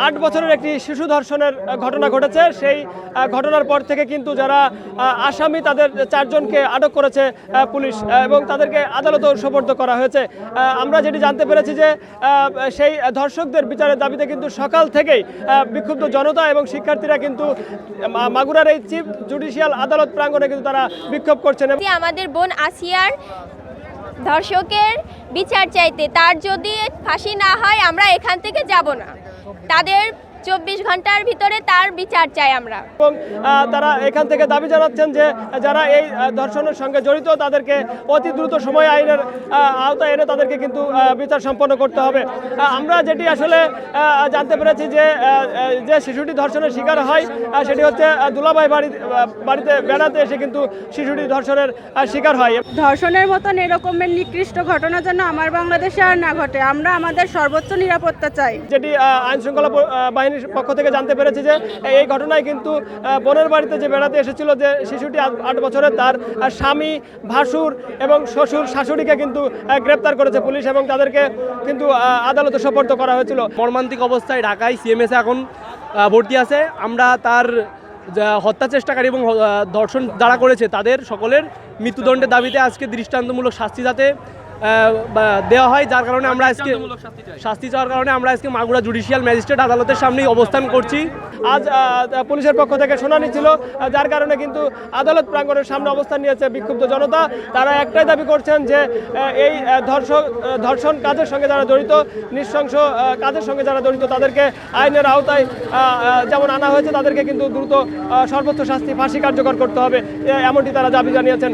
8 বছরের একটি শিশু ধর্ষণের ঘটনা ঘটেছে। সেই ঘটনার পর থেকে কিন্তু যারা আসামি তাদের 4 জনকে আটক করেছে পুলিশ এবং তাদেরকে আদালতেও সোপর্দ করা হয়েছে। আমরা যেটি জানতে পেরেছি যে সেই ধর্ষকদের বিচারের দাবিতে কিন্তু সকাল থেকেই বিক্ষুব্ধ জনতা এবং শিক্ষার্থীরা কিন্তু মাগুরার এই চিফ জুডিশিয়াল আদালত প্রাঙ্গণে কিন্তু তারা বিক্ষোভ করছেন। আমাদের বোন আসিয়ার ধর্ষকের বিচার চাইতে, তার যদি ফাঁসি না হয় আমরা এখান থেকে যাব না। তাদের 24 ঘন্টার ভিতরে তার বিচার চাই আমরা। এবং তারা এখান থেকে দাবি জানাচ্ছেন যে যারা এই ধর্ষণের সঙ্গে জড়িত তাদেরকে অতি দ্রুত সময় আইনের আওতায় এনে তাদেরকে কিন্তু বিচার সম্পন্ন করতে হবে। আমরা যেটি আসলে জানতে পেরেছি যে যে শিশুটি ধর্ষণের শিকার হয় সেটি হচ্ছে দুলাভাই বাড়িতে বেড়াতে এসে কিন্তু শিশুটি ধর্ষণের শিকার হয়। ধর্ষণের মতন এরকমের নিকৃষ্ট ঘটনা যেন আমার বাংলাদেশে আর না ঘটে। আমরা আমাদের সর্বোচ্চ নিরাপত্তা চাই। যেটি আইন শৃঙ্খলা বাহিনীর পক্ষ থেকে জানতে পেরেছি যে এই ঘটনায় কিন্তু বোনের বাড়িতে যে বেড়াতে এসেছিল যে শিশুটি 8 বছরের, তার স্বামী, ভাসুর এবং শ্বশুর শাশুড়িকে কিন্তু গ্রেপ্তার করেছে পুলিশ এবং তাদেরকে কিন্তু আদালতে সোপর্দ করা হয়েছিল। মর্মান্তিক অবস্থায় ঢাকায় সিএমএসে এখন ভর্তি আছে। আমরা তার হত্যা চেষ্টাকারী এবং ধর্ষণ যারা করেছে তাদের সকলের মৃত্যুদণ্ডের দাবিতে আজকে দৃষ্টান্তমূলক শাস্তি যাতে দেওয়া হয়, যার কারণে আমরা আজকে শাস্তি চাওয়ার কারণে আমরা আজকে মাগুরা জুডিশিয়াল ম্যাজিস্ট্রেট আদালতের সামনেই অবস্থান করছি। আজ পুলিশের পক্ষ থেকে শুনানি ছিল, যার কারণে কিন্তু আদালত প্রাঙ্গণের সামনে অবস্থান নিয়েছে বিক্ষুব্ধ জনতা। তারা একটাই দাবি করছেন যে এই ধর্ষণ কাজের সঙ্গে যারা জড়িত, নৃশংস কাজের সঙ্গে যারা জড়িত তাদেরকে আইনের আওতায় যেমন আনা হয়েছে তাদেরকে কিন্তু দ্রুত সর্বোচ্চ শাস্তি ফাঁসি কার্যকর করতে হবে, এমনটি তারা দাবি জানিয়েছেন।